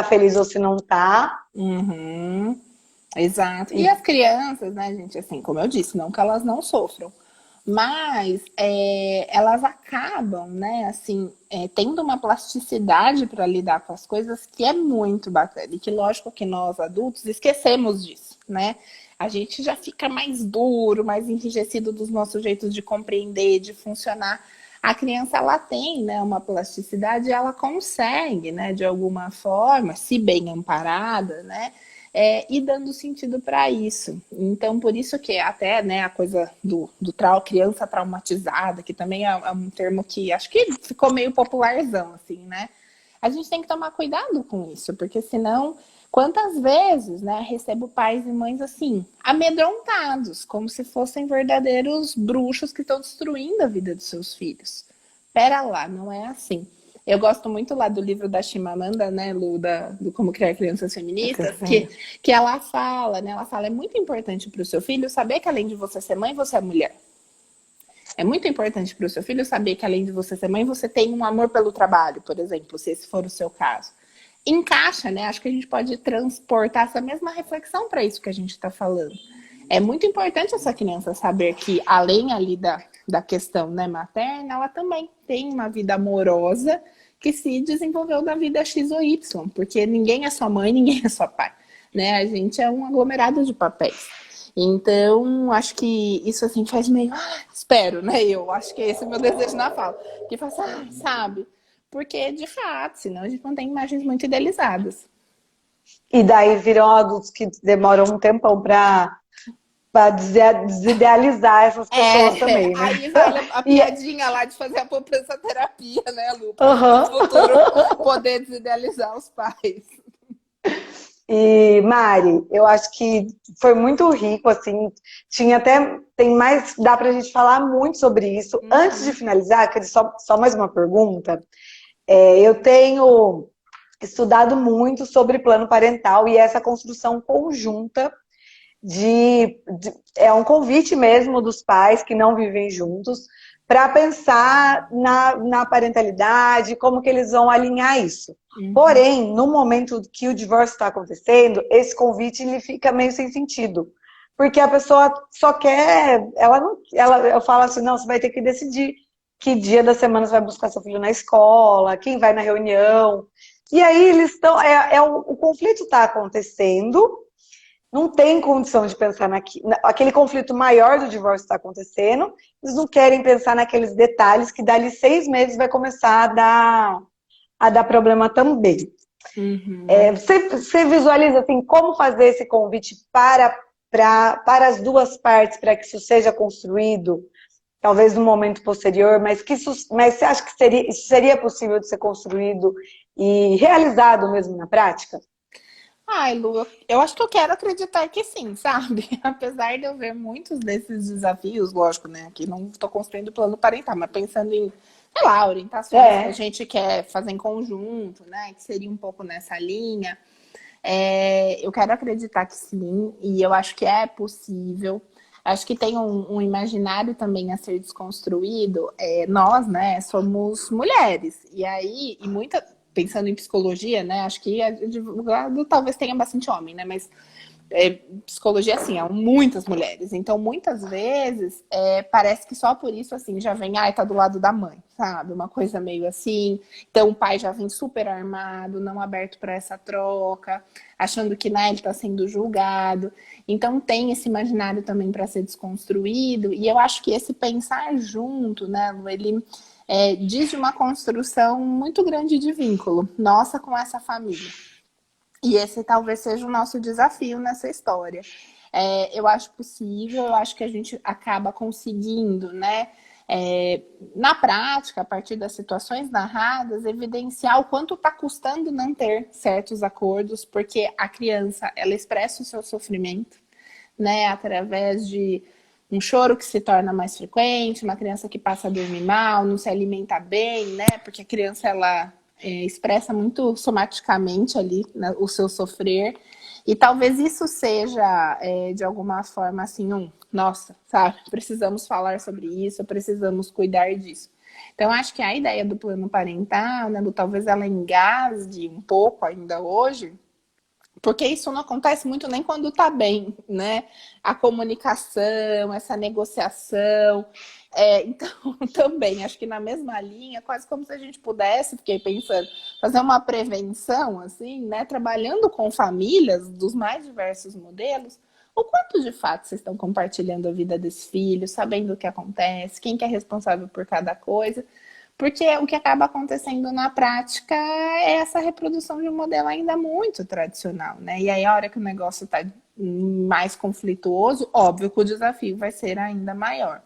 feliz ou se não tá. Uhum. Exato. E as crianças, né, gente, assim, como eu disse, não que elas não sofram, mas elas acabam, né, assim, tendo uma plasticidade para lidar com as coisas que é muito bacana. E que, lógico, que nós adultos esquecemos disso, né? A gente já fica mais duro, mais enrijecido dos nossos jeitos de compreender, de funcionar. A criança, ela tem, né, uma plasticidade, ela consegue, né, de alguma forma, se bem amparada, né, e dando sentido para isso. Então, por isso que até, né, a coisa do criança traumatizada, que também é um termo que acho que ficou meio popularzão, assim, né? A gente tem que tomar cuidado com isso, porque senão, quantas vezes, né, recebo pais e mães assim, amedrontados, como se fossem verdadeiros bruxos que estão destruindo a vida dos seus filhos. Pera lá, não é assim. Eu gosto muito lá do livro da Chimamanda, né, Lu, do Como Criar Crianças Feministas, que ela fala, né, ela fala, é muito importante para o seu filho saber que além de você ser mãe, você é mulher. É muito importante para o seu filho saber que além de você ser mãe, você tem um amor pelo trabalho, por exemplo, se esse for o seu caso. Encaixa, né? Acho que a gente pode transportar essa mesma reflexão para isso que a gente está falando. É muito importante essa criança saber que, além ali da questão, né, materna, ela também tem uma vida amorosa que se desenvolveu da vida X ou Y, porque ninguém é sua mãe, ninguém é sua pai, né? A gente é um aglomerado de papéis. Então, acho que isso assim faz meio, espero, né? Eu acho que esse é o meu desejo na fala, que faça, sabe? Porque, de fato, senão a gente não tem imagens muito idealizadas. E daí viram adultos que demoram um tempão para desidealizar essas pessoas também, né? Aí vale a piadinha lá de fazer a poupança terapia, né, Lu? Uhum. No futuro poder desidealizar os pais. E, Mari, eu acho que foi muito rico, assim, dá pra gente falar muito sobre isso. Antes de finalizar, queria só mais uma pergunta. Eu tenho estudado muito sobre plano parental e essa construção conjunta é um convite mesmo dos pais que não vivem juntos para pensar na parentalidade, como que eles vão alinhar isso. Porém, no momento que o divórcio está acontecendo, esse convite ele fica meio sem sentido. Porque a pessoa só quer. Eu falo assim: não, você vai ter que decidir que dia da semana você vai buscar seu filho na escola, quem vai na reunião. E aí eles estão. O conflito está acontecendo não têm condição de pensar aquele conflito maior do divórcio está acontecendo, eles não querem pensar naqueles detalhes que dali 6 meses vai começar a dar problema também. Uhum. Você visualiza assim, como fazer esse convite para as duas partes, para que isso seja construído, talvez no momento posterior, mas você acha que isso seria possível de ser construído e realizado mesmo na prática? Ai, Lu, eu acho que eu quero acreditar que sim, sabe? Apesar de eu ver muitos desses desafios, lógico, né? Aqui não estou construindo plano parental, mas pensando em, sei lá, orientações que a É, gente quer fazer em conjunto, né? Que seria um pouco nessa linha. Eu quero acreditar que sim, e eu acho que é possível. Acho que tem um imaginário também a ser desconstruído. Nós, né, somos mulheres. E aí, pensando em psicologia, né, acho que advogado talvez tenha bastante homem, né, mas psicologia, assim, há muitas mulheres. Então, muitas vezes, parece que só por isso, assim, já vem, ai, tá do lado da mãe, sabe? Uma coisa meio assim. Então, o pai já vem super armado, não aberto para essa troca, achando que, né, ele tá sendo julgado. Então, tem esse imaginário também para ser desconstruído. E eu acho que esse pensar junto, né, Lu, ele diz de uma construção muito grande de vínculo, nossa, com essa família. E esse talvez seja o nosso desafio nessa história. Eu acho possível, eu acho que a gente acaba conseguindo, né? Na prática, a partir das situações narradas, evidenciar o quanto está custando não ter certos acordos, porque a criança ela expressa o seu sofrimento, né? Através de um choro que se torna mais frequente, uma criança que passa a dormir mal, não se alimenta bem, né? Porque a criança ela expressa muito somaticamente ali, né, o seu sofrer. E talvez isso seja, de alguma forma, assim, nossa, sabe? Precisamos falar sobre isso, precisamos cuidar disso. Então, acho que a ideia do plano parental, né, talvez ela engasgue um pouco ainda hoje, porque isso não acontece muito nem quando tá bem, né? A comunicação, essa negociação. Então, também, acho que na mesma linha, quase como se a gente pudesse, fiquei pensando, fazer uma prevenção, assim, né? Trabalhando com famílias dos mais diversos modelos, o quanto de fato vocês estão compartilhando a vida desse filho, sabendo o que acontece, quem que é responsável por cada coisa. Porque o que acaba acontecendo na prática é essa reprodução de um modelo ainda muito tradicional, né? E aí, a hora que o negócio está mais conflituoso, óbvio que o desafio vai ser ainda maior.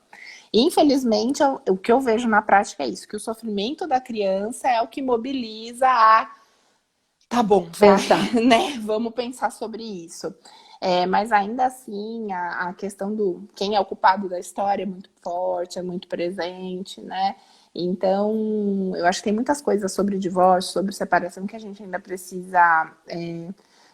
Infelizmente, o que eu vejo na prática é isso, que o sofrimento da criança é o que mobiliza tá bom, vai, pensar. né? Vamos pensar sobre isso. Mas ainda assim, a questão do quem é o culpado da história é muito forte, é muito presente, né? Então, eu acho que tem muitas coisas sobre divórcio, sobre separação que a gente ainda precisa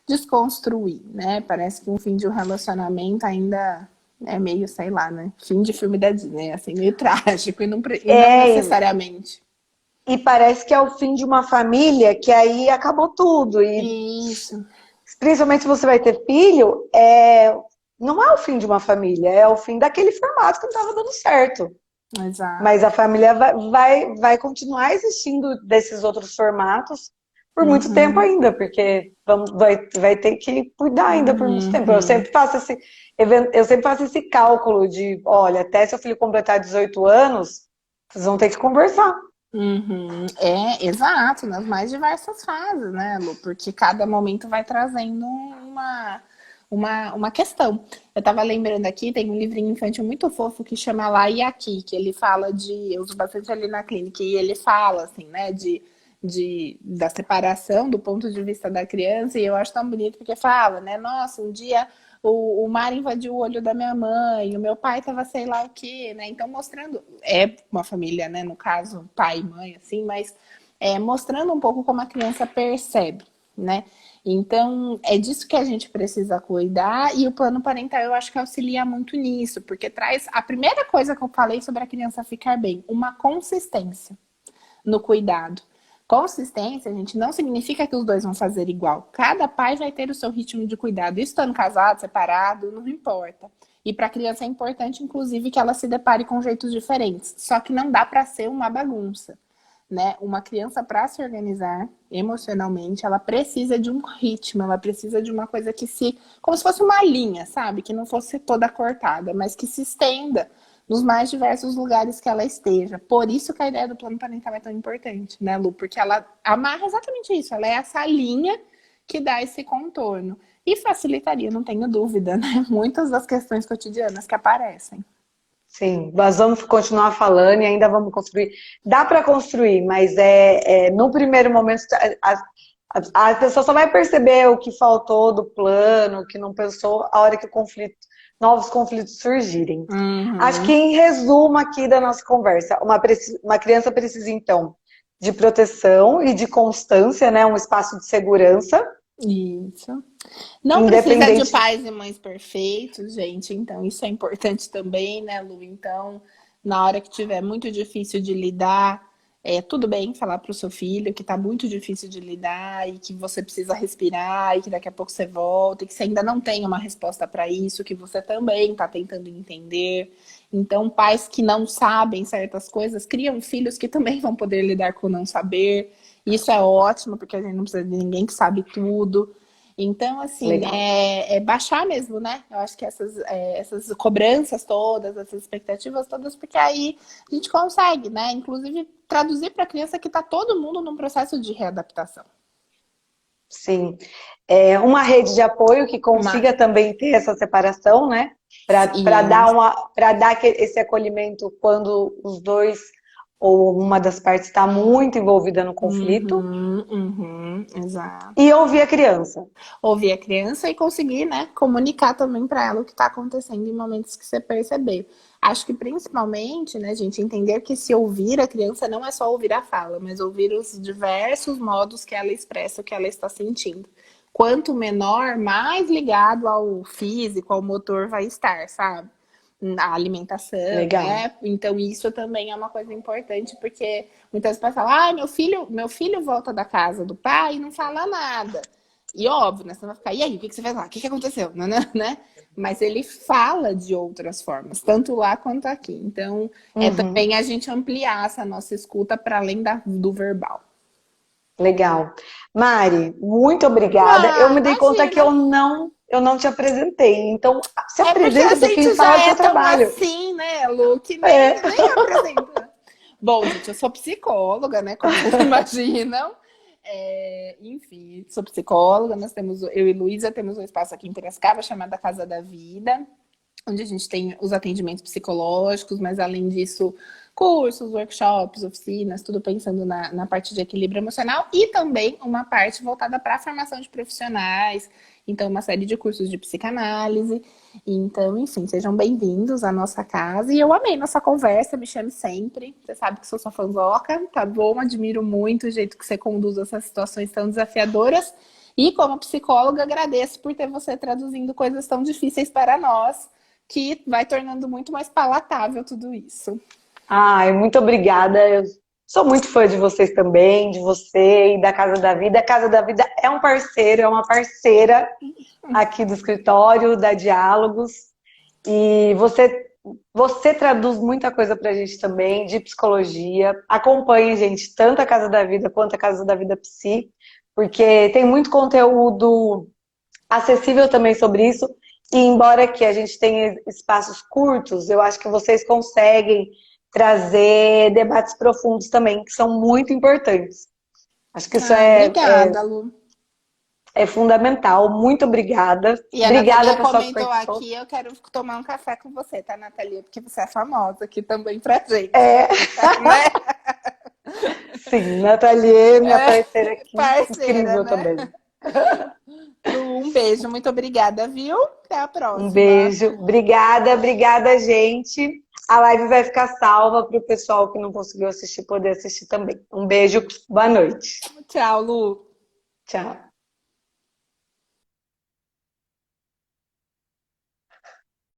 desconstruir, né? Parece que um fim de um relacionamento ainda é meio, sei lá, né? Fim de filme da Disney, assim, meio trágico e não É, necessariamente. e parece que é o fim de uma família que aí acabou tudo. E Isso, principalmente se você vai ter filho, não é o fim de uma família, é o fim daquele formato que não estava dando certo. Mas exato. a família vai continuar existindo desses outros formatos por muito tempo Uhum, ainda, porque vai ter que cuidar ainda por muito tempo. uhum, Eu sempre faço esse cálculo de, olha, até seu filho completar 18 anos, vocês vão ter que conversar. uhum. Exato, nas mais diversas fases, né, Lu? Porque cada momento vai trazendo uma questão. Eu tava lembrando aqui, tem um livrinho infantil muito fofo que chama Lá e Aqui, que ele fala eu uso bastante ali na clínica, e ele fala, assim, né, da separação do ponto de vista da criança, e eu acho tão bonito porque fala, né, nossa, um dia o mar invadiu o olho da minha mãe, o meu pai tava sei lá o quê, né, então mostrando, uma família, né, no caso, pai e mãe, assim, mas mostrando um pouco como a criança percebe, né, então, é disso que a gente precisa cuidar, e o plano parental eu acho que auxilia muito nisso, porque traz a primeira coisa que eu falei sobre a criança ficar bem, uma consistência no cuidado. Consistência, gente, não significa que os dois vão fazer igual. Cada pai vai ter o seu ritmo de cuidado. Isso estando casado, separado, não importa. E para a criança é importante, inclusive, que ela se depare com jeitos diferentes. Só que não dá para ser uma bagunça. né? Uma criança, para se organizar emocionalmente, ela precisa de um ritmo, ela precisa de uma coisa que se... como se fosse uma linha, sabe? Que não fosse toda cortada, mas que se estenda nos mais diversos lugares que ela esteja. Por isso que a ideia do plano parental é tão importante, né, Lu? Porque ela amarra exatamente isso, ela é essa linha que dá esse contorno. E facilitaria, não tenho dúvida, né? Muitas das questões cotidianas que aparecem. Sim, nós vamos continuar falando e ainda vamos construir. Dá para construir, mas no primeiro momento a pessoa só vai perceber o que faltou do plano, o que não pensou, a hora que novos conflitos surgirem. Acho que Uhum. em resumo aqui da nossa conversa, uma criança precisa então de proteção e de constância, né? Um espaço de segurança, Isso. Não precisa de independente. pais e mães perfeitos, gente. Então, isso é importante também, né, Lu? Então, na hora que tiver muito difícil de lidar, tudo bem falar para o seu filho que tá muito difícil de lidar e que você precisa respirar e que daqui a pouco você volta e que você ainda não tem uma resposta para isso, que você também está tentando entender. Então, pais que não sabem certas coisas criam filhos que também vão poder lidar com o não saber. Isso é ótimo, porque a gente não precisa de ninguém que sabe tudo. Então, assim, Legal. é baixar mesmo, né? Eu acho que essas cobranças todas, essas expectativas todas, porque aí a gente consegue, né? Inclusive, traduzir para a criança que está todo mundo num processo de readaptação. Sim. Uma rede de apoio que Uma, consiga também ter essa separação, né? e Para dar esse acolhimento quando os dois ou uma das partes está muito envolvida no conflito Uhum, uhum, exato. e ouvir a criança. Ouvir a criança e conseguir, né, comunicar também para ela o que está acontecendo em momentos que você percebeu. Acho que principalmente, né, gente, entender que se ouvir a criança não é só ouvir a fala, mas ouvir os diversos modos que ela expressa o que ela está sentindo. Quanto menor, mais ligado ao físico, ao motor vai estar, sabe? A alimentação, Legal. né? Então isso também é uma coisa importante, porque muitas pessoas falam, ah, meu filho volta da casa do pai e não fala nada. E óbvio, né? Você vai ficar, e aí, o que você fez lá? O que aconteceu? Né? Mas ele fala de outras formas, tanto lá quanto aqui. Então, é Uhum. também a gente ampliar essa nossa escuta para além do verbal. Legal. Mari, muito obrigada. Eu Ah, me dei conta que imagina. eu não te apresentei. Então, se É porque apresenta a um pouquinho, gente fala já do é seu tão trabalho. assim, né, Lu, que É. nem apresenta. Bom, gente, eu sou psicóloga, né? Como vocês imaginam. Enfim, sou psicóloga. Eu e Luísa temos um espaço aqui em Piracicaba chamado Casa da Vida, onde a gente tem os atendimentos psicológicos, mas além disso, cursos, workshops, oficinas, tudo pensando na parte de equilíbrio emocional e também uma parte voltada para a formação de profissionais, então uma série de cursos de psicanálise. Então, enfim, sejam bem-vindos à nossa casa. E eu amei nossa conversa, me chame sempre. Você sabe que sou sua fanzoca, tá bom? Admiro muito o jeito que você conduz essas situações tão desafiadoras. E como psicóloga, agradeço por ter você traduzindo coisas tão difíceis para nós, que vai tornando muito mais palatável tudo isso. Ai, muito obrigada. Eu sou muito fã de vocês também, de você e da Casa da Vida. A Casa da Vida é um parceiro, é uma parceira aqui do escritório, da Diálogos. E você traduz muita coisa pra gente também, de psicologia. Acompanhe, gente, tanto a Casa da Vida quanto a Casa da Vida Psi, porque tem muito conteúdo acessível também sobre isso. E embora que a gente tenha espaços curtos, eu acho que vocês conseguem trazer debates profundos também, que são muito importantes. Acho que isso Ah, obrigada, Lu. é fundamental. Muito obrigada. E a Obrigada, Nathalie pessoal que comentou participou. aqui, eu quero tomar um café com você, tá, Nathalie? Porque você é famosa aqui também pra gente, É, né? sim, Nathalie, minha É, parceira aqui, parceira, incrível né? também. Lu, um beijo, muito obrigada, viu? Até a Um próxima. beijo. Obrigada, obrigada, gente. A live vai ficar salva para o pessoal que não conseguiu assistir poder assistir também. Um beijo, boa noite. Tchau, Lu. Tchau.